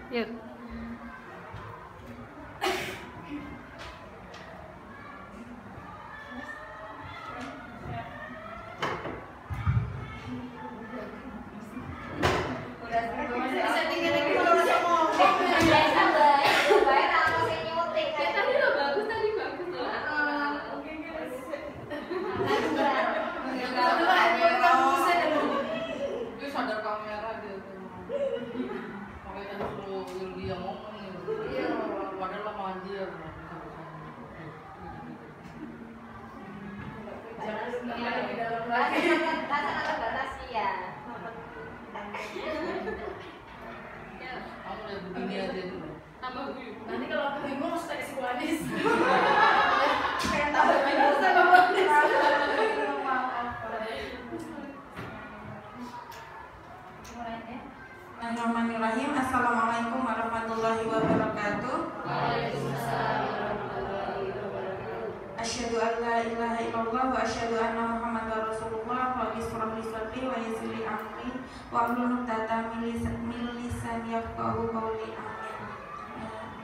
Yuk. Nanti kalau aku bingung harus pakai psikoanalis. Kayak tahu bingung sama psikoanalis. Bismillahirrahmanirrahim. Assalamualaikum warahmatullahi wabarakatuh. Waalaikumsalam warahmatullahi wabarakatuh. Asyhadu an la ilaha illallah wa asyhadu anna Muhammadar Rasulullah. Rabbi shrah li sadri wa yassir li amri wa hlul 'uqdatam min lisani yafqahu qawli. Amin.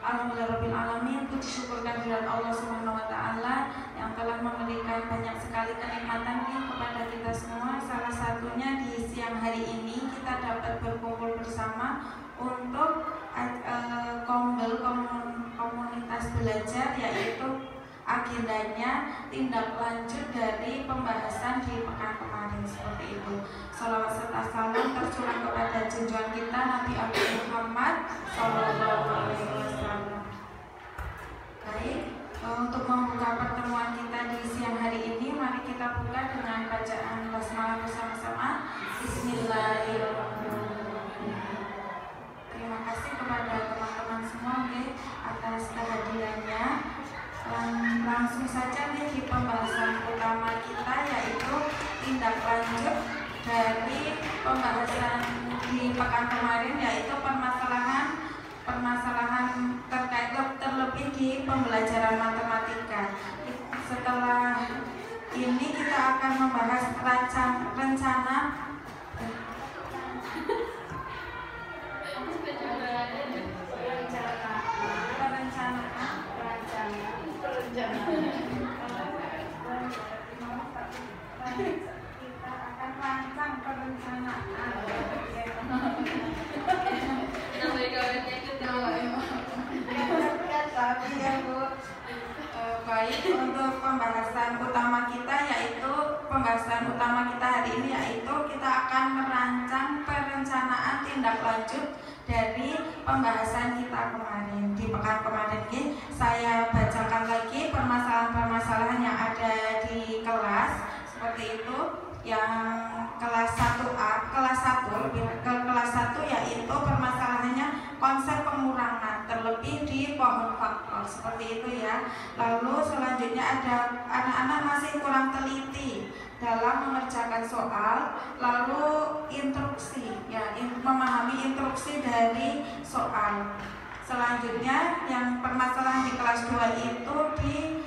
Alhamdulillahirabbil alamin. Puji syukur kehadirat Allah Subhanahu wa taala yang telah memberikan banyak sekali kenikmatan kepada kita semua. Salah satunya di siang hari ini kita dapat berkumpul bersama untuk komunitas belajar, yaitu agendanya tindak lanjut dari pembahasan di pekan kemarin, seperti itu. Salawat serta salam tercurah kepada junjungan kita Nabi Muhammad Sallallahu Alaihi Wasallam. Baik, untuk membuka pertemuan kita di siang hari ini, mari kita buka dengan bacaan basmalah bersama-sama. Bismillahirrahmanirrahim. Terima kasih kepada teman-teman semua atas kehadirannya. Langsung saja nih di pembahasan utama kita, yaitu tindak lanjut dari pembahasan di pekan kemarin, yaitu permasalahan terkait terlebih di pembelajaran matematika. Setelah ini kita akan membahas rencana kita akan rancang perencanaan. Tapi ya Bu, baik, untuk pembahasan utama kita hari ini, yaitu kita akan merancang perencanaan tindak lanjut dari pembahasan kita kemarin di pekan kemarin. Saya bacakan lagi permasalahan-permasalahan yang ada di kelas, seperti itu. Yang kelas 1A, kelas 1 yaitu permasalahannya konsep pengurangan terlebih di pohon faktor, seperti itu ya. Lalu selanjutnya ada anak-anak masih kurang teliti dalam mengerjakan soal, lalu instruksi ya, memahami instruksi dari soal. Selanjutnya yang permasalahan di kelas 2 itu di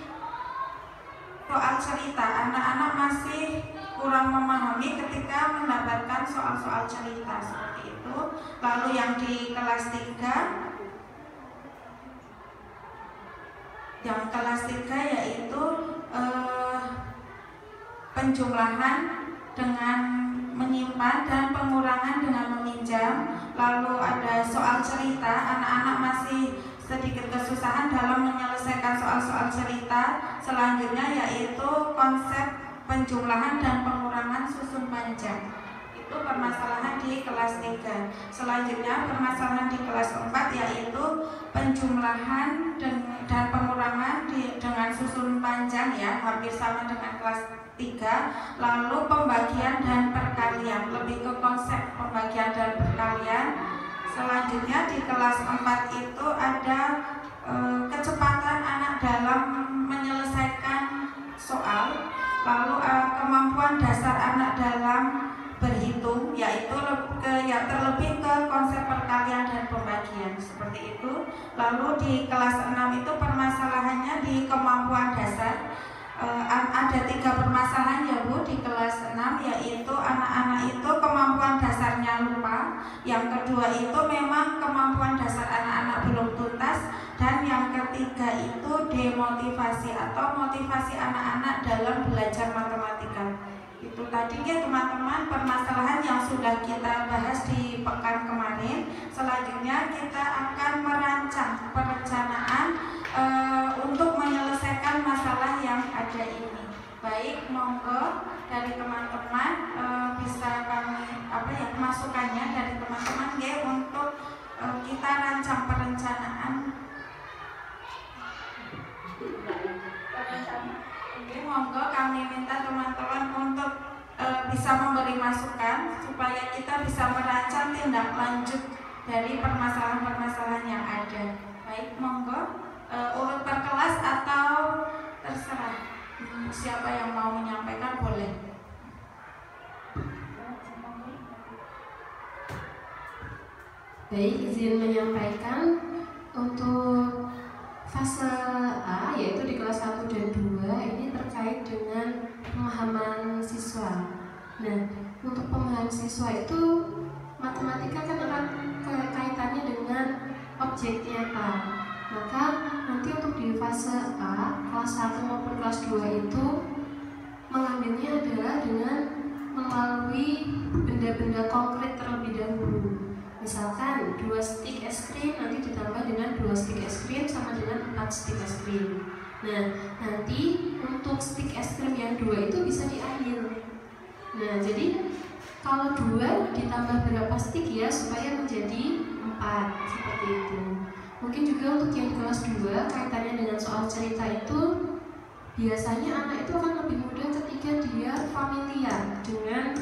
soal cerita, anak-anak masih kurang memahami ketika mendapatkan soal-soal cerita, seperti itu. Lalu yang di kelas 3 yaitu penjumlahan dengan menyimpan dan pengurangan dengan meminjam. Lalu ada soal cerita, anak-anak masih sedikit kesusahan dalam menyelesaikan soal-soal cerita. Selanjutnya yaitu konsep penjumlahan dan pengurangan susun panjang. Itu permasalahan di kelas 3. Selanjutnya permasalahan di kelas 4 yaitu penjumlahan dan pengurangan dengan susun panjang ya, hampir sama dengan kelas 3. Lalu pembagian dan perkalian, lebih ke konsep pembagian dan perkalian. Selanjutnya di kelas 4 itu ada kecepatan anak dalam menyelesaikan soal. Lalu kemampuan dasar anak dalam berhitung, yaitu terlebih ke konsep perkalian dan pembagian, seperti itu. Lalu di kelas 6 itu permasalahannya di kemampuan dasar. Ada 3 permasalahan ya Bu di kelas 6, yaitu anak-anak itu kemampuan dasarnya lupa. Yang kedua itu memang kemampuan dasar prioritas, dan yang ketiga itu demotivasi atau motivasi anak-anak dalam belajar matematika. Itu tadi ya teman-teman permasalahan yang sudah kita bahas di pekan kemarin. Selanjutnya kita akan merancang perencanaan untuk menyelesaikan masalah yang ada ini. Baik, monggo dari teman-teman bisa kami masukannya dari teman-teman ya untuk kita rancang perencanaan. Oke, monggo kami minta teman-teman untuk bisa memberi masukan supaya kita bisa merancang tindak lanjut dari permasalahan-permasalahan yang ada. Baik, monggo urut per kelas atau terserah. Siapa yang mau menyampaikan boleh. Baik, izin menyampaikan untuk fase A yaitu di kelas 1 dan 2 ini terkait dengan pemahaman siswa. Nah, untuk pemahaman siswa itu matematika kan erat kaitannya dengan objek nyata. Maka nanti untuk di fase A, kelas 1 maupun kelas 2 itu mengambilnya adalah dengan melalui benda-benda konkret terlebih dahulu. Misalkan 2 stik es krim nanti ditambah dengan 2 stik es krim sama dengan 4 stik es krim. Nah, nanti untuk stik es krim yang 2 itu bisa diambil. Nah, jadi kalau 2 ditambah berapa stik ya supaya menjadi 4, seperti itu. Mungkin juga untuk yang kelas 2 kaitannya dengan soal cerita itu biasanya anak itu akan lebih mudah ketika dia familiar dengan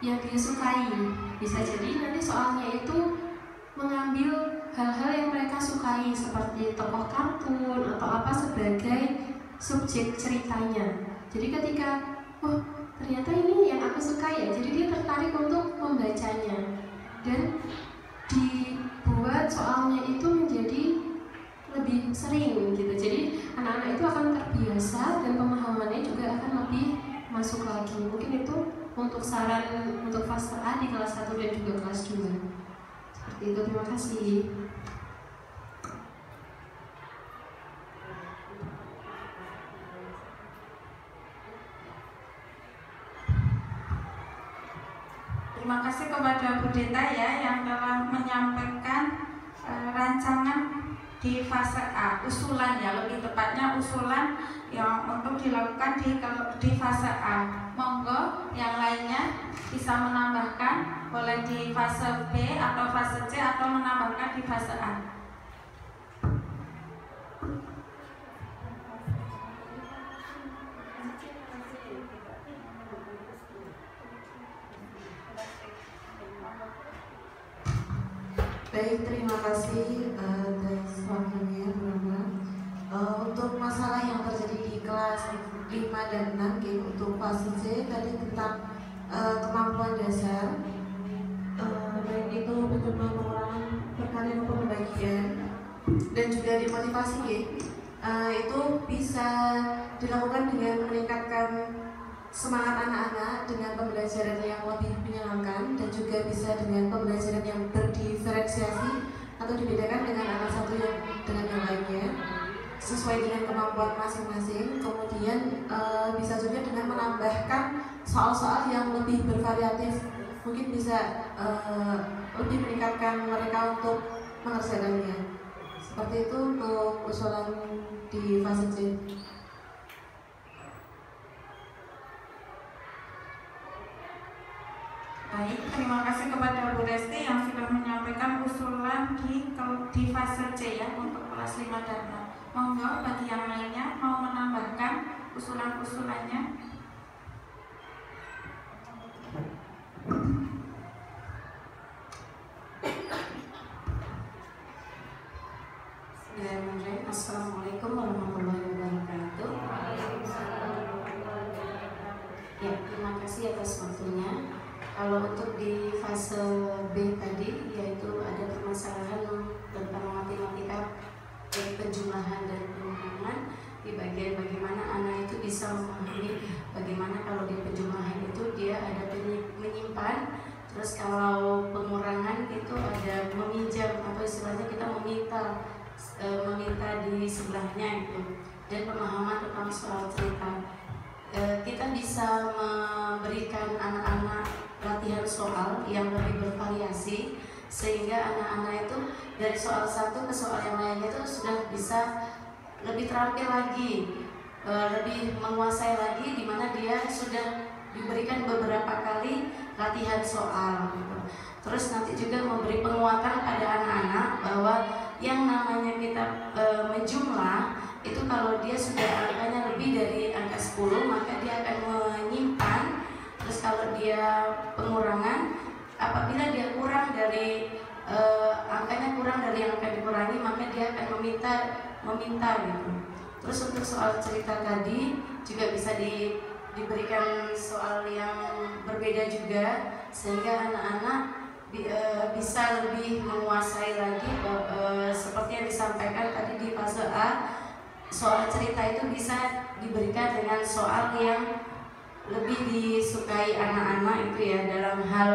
yang dia sukai. Bisa jadi nanti soalnya itu mengambil hal-hal yang mereka sukai seperti tokoh kartun atau apa sebagai subjek ceritanya. Jadi ketika ternyata ini yang aku suka ya, jadi dia tertarik untuk membacanya dan dibuat soalnya itu menjadi lebih sering gitu. Jadi anak-anak itu akan terbiasa dan pemahamannya juga akan lebih masuk lagi. Mungkin itu untuk saran untuk fase A di kelas 1 dan juga kelas 2. Seperti itu, terima kasih. Terima kasih kepada Bu Deta ya yang telah menyampaikan rancangan di fase A, usulan ya, lebih tepatnya usulan yang untuk dilakukan di fase A. Monggo yang lainnya bisa menambahkan, boleh di fase B atau fase C atau menambahkan di fase A. Baik, terima kasih atas waktunya, teman-teman. Untuk masalah yang terjadi di kelas 5 dan 6, untuk fase C tadi tentang kemampuan dasar, baik itu penjumlahan pengurangan perkalian maupun pembagian, dan juga dimotivasi, itu bisa dilakukan dengan meningkatkan semangat anak-anak dengan pembelajaran yang lebih menyenangkan, dan juga bisa dengan pembelajaran yang berdiferensiasi atau dibedakan dengan anak satu yang dengan yang lainnya sesuai dengan kemampuan masing-masing. Kemudian bisa juga dengan menambahkan soal-soal yang lebih bervariatif, mungkin bisa lebih meningkatkan mereka untuk mengerjakannya. Seperti itu untuk usulan di fase C. Baik, terima kasih kepada Bu Resti yang sudah menyampaikan usulan di fase C ya untuk kelas 5 dan 6. Monggo bagi yang lainnya mau menambahkan usulan-usulannya. Bismillahirrahmanirrahim. Assalamualaikum warahmatullahi wabarakatuh. Ya, terima kasih atas waktunya. Kalau untuk di fase B tadi, yaitu ada permasalahan tentang matematika penjumlahan dan pengurangan di bagian bagaimana anak itu bisa memahami bagaimana kalau di penjumlahan itu dia ada menyimpan, terus kalau pengurangan itu ada meminjam atau istilahnya kita meminta meminta di sebelahnya itu, dan pemahaman tentang soal cerita. Kita bisa memberikan anak-anak latihan soal yang lebih bervariasi, sehingga anak-anak itu dari soal satu ke soal yang lainnya itu sudah bisa lebih terampil lagi, lebih menguasai lagi, di mana dia sudah diberikan beberapa kali latihan soal gitu. Terus nanti juga memberi penguatan pada anak-anak bahwa yang namanya kita menjumlah itu, kalau dia sudah angkanya lebih dari angka 10 maka dia akan menyimpan. Terus kalau dia pengurangan, apabila dia kurang dari angkanya kurang dari yang akan dikurangi, maka dia akan meminta gitu. Terus untuk soal cerita tadi juga bisa diberikan soal yang berbeda juga, sehingga anak-anak bisa lebih menguasai lagi. Seperti yang disampaikan tadi di fase A, soal cerita itu bisa diberikan dengan soal yang lebih disukai anak-anak itu ya, dalam hal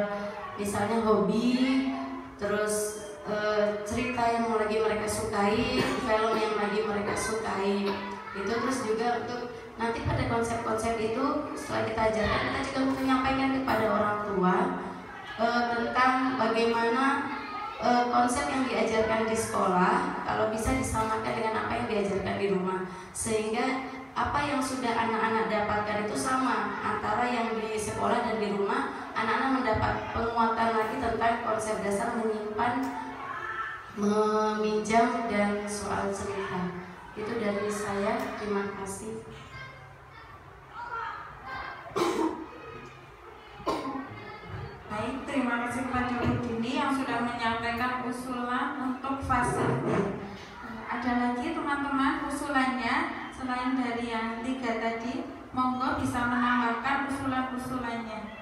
misalnya hobi, terus cerita yang lagi mereka sukai, film yang lagi mereka sukai itu. Terus juga untuk nanti pada konsep-konsep itu setelah kita ajarkan, kita juga menyampaikan kepada orang tua tentang bagaimana konsep yang diajarkan di sekolah kalau bisa disamakan dengan apa yang diajarkan di rumah, sehingga apa yang sudah anak-anak dapatkan itu sama antara yang di sekolah dan di rumah. Anak-anak mendapat penguatan lagi tentang konsep dasar menyimpan, meminjam, dan soal cerita. Itu dari saya, terima kasih. Baik, terima kasih kepada Bu Dini yang sudah menyampaikan usulan untuk fase. Ada lagi teman-teman usulannya selain dari yang 3 tadi? Monggo bisa menambahkan usulan-usulannya.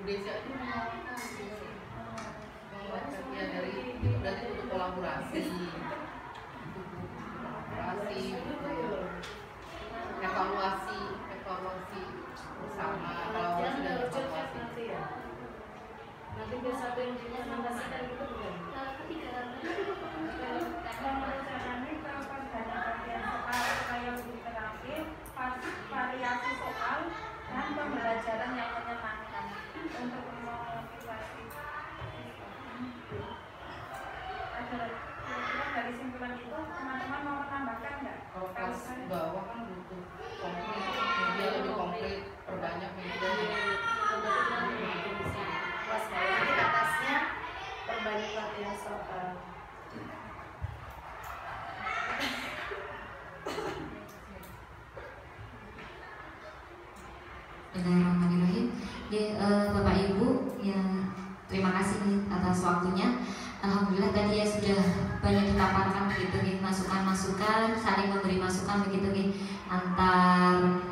Desa itu menawarkan ya, dari berarti untuk kolaborasi evaluasi bersama, kolaborasi dan evaluasi. Nanti biar satu yang dipresentasikan itu bukan? Variasi soal dan pembelajaran yang menyenangkan untuk memotivasi. Ada dari simpulan itu teman-teman mau menambahkan nggak? Kalau kelas bawah kan butuh konkret, media lebih konkret, perbanyak media. Kelas bawah di atasnya perbanyak latihan soal. Bismillahirrahmanirrahim. Bapak Ibu, ya terima kasih atas waktunya. Alhamdulillah tadi ya sudah banyak dipaparkan begitu nih, masukan-masukan, saling memberi masukan begitu nih antar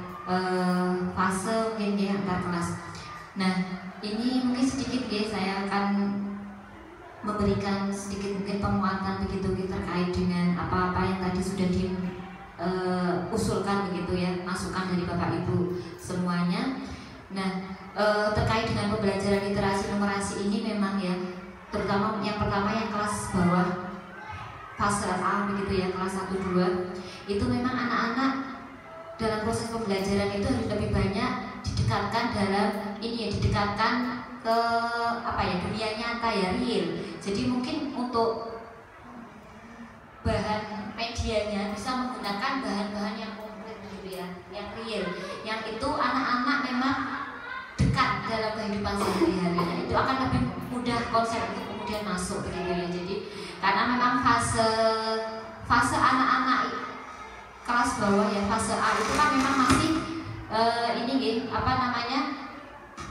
fase mungkin ya, antar kelas. Nah ini mungkin sedikit ya saya akan memberikan sedikit mungkin penguatan begitu terkait dengan apa-apa yang tadi sudah usulkan begitu ya, masukan dari Bapak Ibu semuanya. Nah terkait dengan pembelajaran literasi numerasi ini memang ya, terutama yang pertama yang kelas bawah fase A begitu ya, kelas 1-2 itu memang anak-anak dalam proses pembelajaran itu harus lebih banyak didekatkan dalam ini ya, didekatkan ke apa ya, dunia nyata ya, real. Jadi mungkin untuk bahan medianya bisa menggunakan bahan-bahan yang konkret gitu ya, yang real, yang itu anak-anak memang dekat dalam kehidupan sehari-hari. Nah, itu akan lebih mudah konsep untuk kemudian masuk begitu ya. Jadi karena memang fase anak-anak kelas bawah ya, fase A itu kan memang masih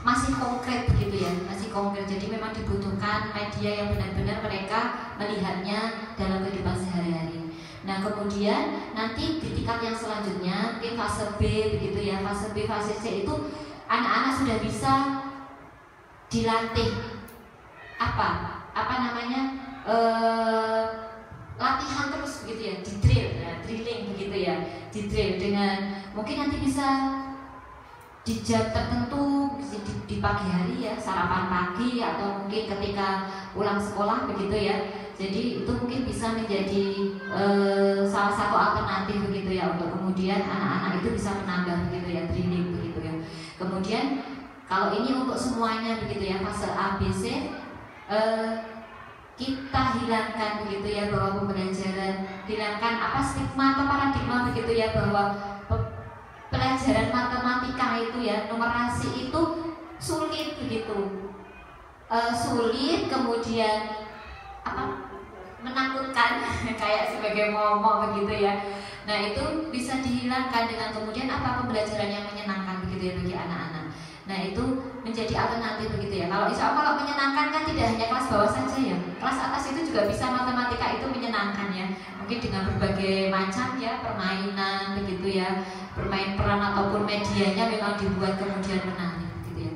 masih konkret begitu ya, masih konkret. Jadi memang dibutuhkan media yang benar-benar mereka melihatnya dalam kehidupan sehari-hari. Nah kemudian nanti di tingkat yang selanjutnya mungkin fase B begitu ya, fase B, fase C itu anak-anak sudah bisa dilatih apa namanya latihan terus begitu ya, di drill, drilling begitu ya, di drill dengan mungkin nanti bisa di jam tertentu di pagi hari ya, sarapan pagi atau mungkin ketika pulang sekolah begitu ya. Jadi itu mungkin bisa menjadi salah satu alternatif begitu ya, untuk kemudian anak-anak itu bisa menambah begitu ya, drilling begitu ya. Kemudian kalau ini untuk semuanya begitu ya, fase A, B, C kita hilangkan begitu ya, bahwa pembelajaran, hilangkan stigma atau paradigma begitu ya, bahwa pelajaran matematika itu ya, numerasi itu sulit begitu, sulit, kemudian menakutkan kayak sebagai momok begitu ya. Nah itu bisa dihilangkan dengan kemudian pembelajaran yang menyenangkan begitu ya bagi anak-anak. Nah itu menjadi alternatif begitu ya. Kalau insya Allah kalau menyenangkan kan tidak hanya kelas bawah saja ya, kelas atas itu juga bisa matematika itu menyenangkan ya. Mungkin dengan berbagai macam ya permainan begitu ya, bermain peran ataupun medianya memang dibuat kemudian menarik gitu ya.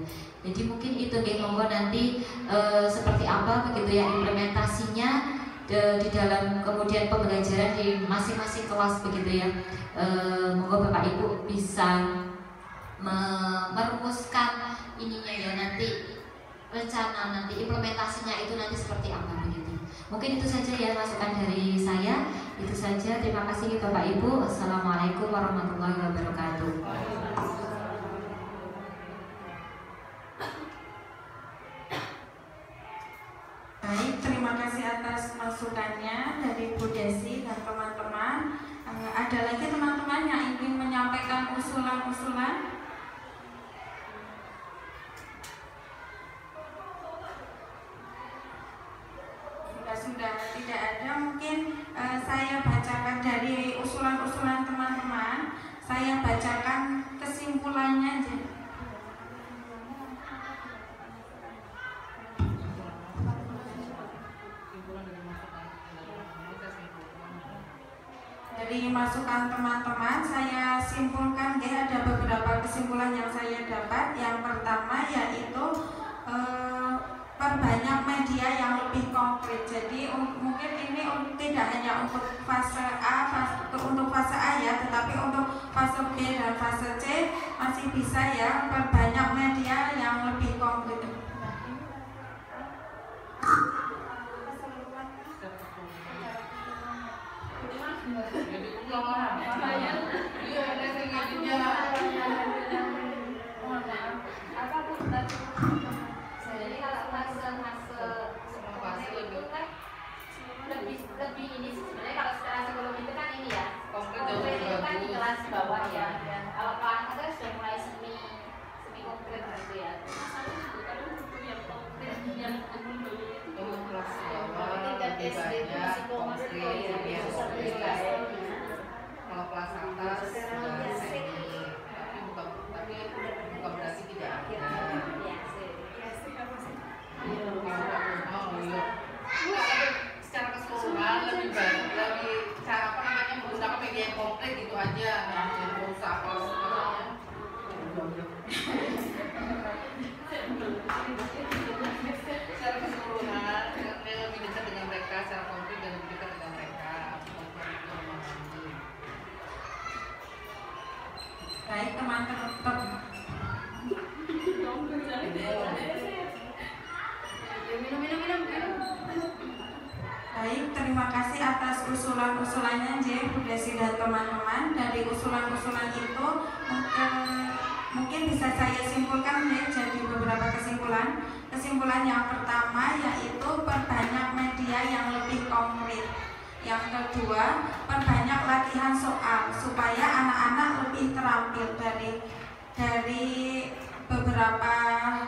Jadi mungkin itu monggo nanti seperti apa begitu ya implementasinya di dalam kemudian pembelajaran di masing-masing kelas begitu ya. Monggo Bapak Ibu bisa merumuskan ininya ya, nanti rencana nanti implementasinya itu nanti seperti apa begitu. Mungkin itu saja ya masukan dari saya. Itu saja, terima kasih Bapak Ibu. Assalamualaikum warahmatullahi wabarakatuh. Baik, terima kasih atas masukannya dari Bu Desi dan teman-teman. Ada lagi teman-teman yang ingin menyampaikan usulan-usulan? Sudah tidak ada, mungkin saya bacakan dari usulan-usulan teman-teman. Saya bacakan kesimpulannya aja. Dari masukan teman-teman saya simpulkan ya, ada beberapa kesimpulan yang saya dapat. Yang pertama yaitu perbanyak media yang lebih konkret. Jadi mungkin ini tidak hanya untuk fase A, untuk fase A ya, tetapi untuk fase B dan fase C masih bisa ya, perbanyak media yang lebih konkret. Lebih ini sih sebenarnya, kalau secara psikologi itu kan ini ya, konkret itu kan di kelas bawah ya. Kalau kelas atas sudah mulai semi konkret gitu ya. Masalahnya juga kadang butuh yang konkret yang kelas bawah lebih banyak konkret yang konkret. Kalau kelas atas sudah semi, tapi bukan berarti tidak ada. Secara keseluruhan lebih baik, lebih cara menggunakan media yang komplit gitu aja, jangan berusaha secara keseluruhan lebih dekat dengan mereka, secara komplit dan lebih dekat dengan mereka. Baik teman-teman. Baik, terima kasih atas usulan-usulannya Bu Desi dan teman-teman. Dari usulan-usulan itu mungkin bisa saya simpulkan ya, jadi beberapa kesimpulan. Kesimpulan yang pertama yaitu perbanyak media yang lebih konkret. Yang kedua, perbanyak latihan soal supaya anak-anak lebih terampil. Dari beberapa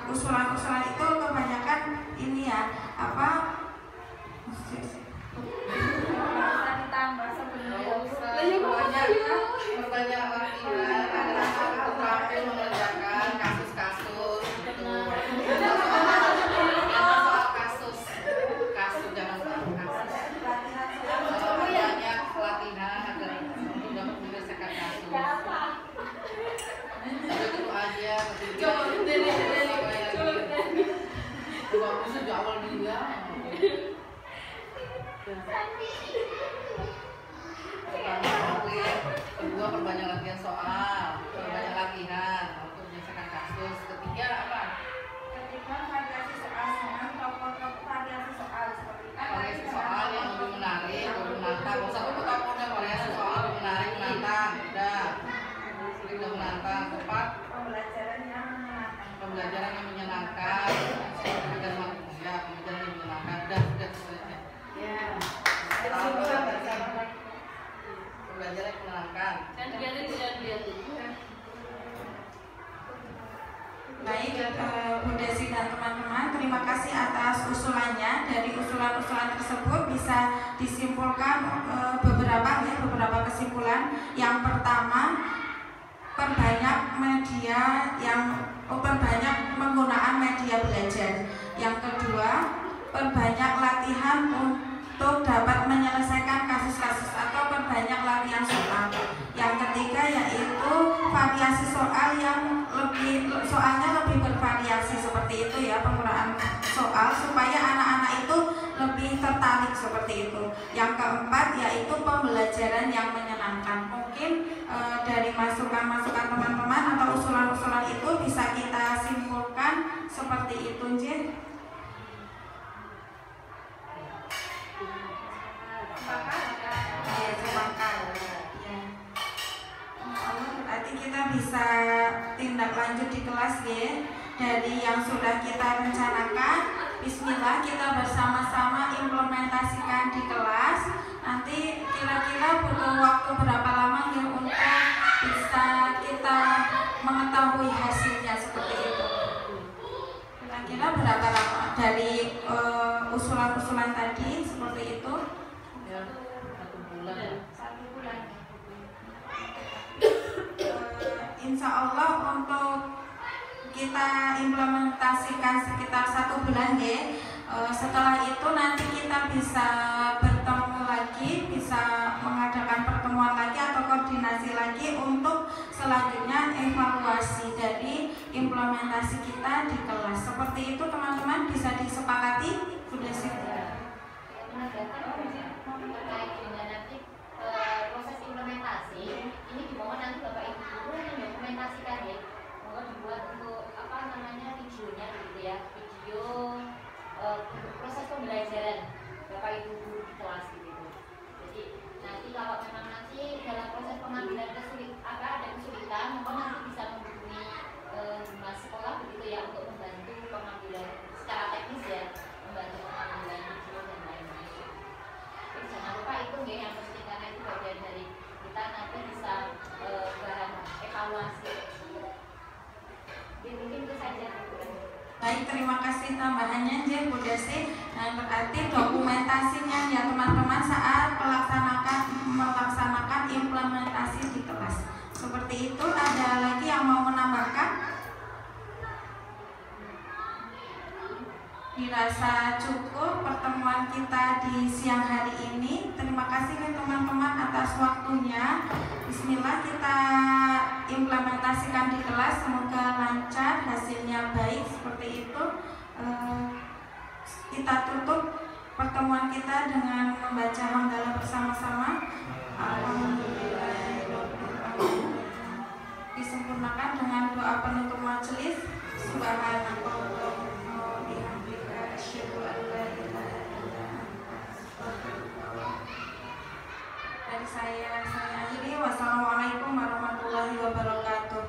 usulan-usulan itu kebanyakan ini ya, ditambah sebenarnya. Perbanyak latihan anak-anak terampil mengerjakan kasus-kasus. Soal kasus jangan soal kasus. Perbanyak latihan Pertama konkret, kedua perbanyak latihan soal, perbanyak latihan untuk menyelesaikan kasus. Ketiga apa? Ketiga, variasi soal dengan tokoh-tokoh variasi soal seperti Variasi soal yang lebih menarik, lebih menantang. Gak usah tokoh-tokohnya, variasi soal lebih menarik, menantang. Udah, udah menantang. Keempat, pembelajaran yang menyenangkan. pembelajaran yang menyenangkan. Pembelajaran yang menyenangkan. Udah selesai. Ya. Pembelajaran yang menyenangkan. Dan dilihat. Baik, Bu Desi dan teman-teman, terima kasih atas usulannya. Dari usulan-usulan tersebut bisa disimpulkan beberapa kesimpulan. Yang pertama, perbanyak penggunaan media belajar. Yang kedua, perbanyak latihan untuk dapat menyelesaikan kasus-kasus atau perbanyak latihan soal. Yang ketiga yaitu variasi soal yang soalnya lebih bervariasi seperti itu ya, penggunaan soal supaya anak-anak itu lebih tertarik seperti itu. Yang keempat yaitu pembelajaran yang menyenangkan. Mungkin dari masukan-masukan teman-teman atau usulan-usulan itu bisa kita simpulkan seperti itu, Jin. Berarti kita bisa tindak lanjut di kelas ya. Dari yang sudah kita rencanakan, bismillah kita bersama-sama implementasikan di kelas. Nanti kira-kira butuh waktu berapa lama ya untuk bisa kita mengetahui hasilnya seperti itu. Kira-kira berapa lama dari usulan-usulan tadi seperti itu? Ya, 1 bulan. 1 bulan. Insya Allah untuk kita implementasikan sekitar 1 bulan ya. Setelah itu nanti kita bisa bertemu lagi, bisa mengadakan pertemuan lagi atau koordinasi lagi untuk selanjutnya evaluasi dari implementasi kita di kelas. Seperti itu teman-teman, bisa disepakati? Sudah sih. Terkait dengan nanti proses implementasi ini dimohon nanti Bapak Ibu guru yang dokumentasikan ya, mohon dibuat untuk videonya gitu ya, video untuk proses pembelajaran Bapak Ibu guru di kelas gitu. Jadi nanti kalau memang nanti dalam proses pengambilan ada kesulitan, mohon nanti bisa menghubungi humas sekolah begitu ya, untuk membantu pengambilan secara teknis ya, membantu pengambilan video dan lain-lain. Jadi jangan lupa itu ya yang penting, karena itu bagian dari kita nanti bisa bahan evaluasi. Jadi mungkin itu saja. Baik, terima kasih tambahannya Bu Desi. Nah, berarti dokumentasinya ya teman-teman saat melaksanakan implementasi di kelas. Seperti itu. Ada lagi yang mau menambahkan? Dirasa cukup pertemuan kita di siang hari ini. Terima kasih teman-teman atas waktunya. Bismillah kita implementasikan di kelas, semoga lancar, hasilnya baik seperti itu. Kita tutup pertemuan kita dengan membaca hamdalah bersama-sama. Alhamdulillahirobbilalamin. Disempurnakan dengan doa penutup majelis. Subhanallah wa bihamdika asyhadu an la ilaha illa anta. Dari saya akhiri. Wassalamualaikum warahmatullahi wabarakatuh.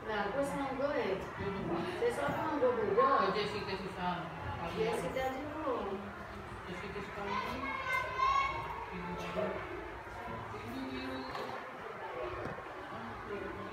Nah, terus monggo ya. Besok monggo beda. Jessica Susan. Jessica dulu. Jessica Susan. Ini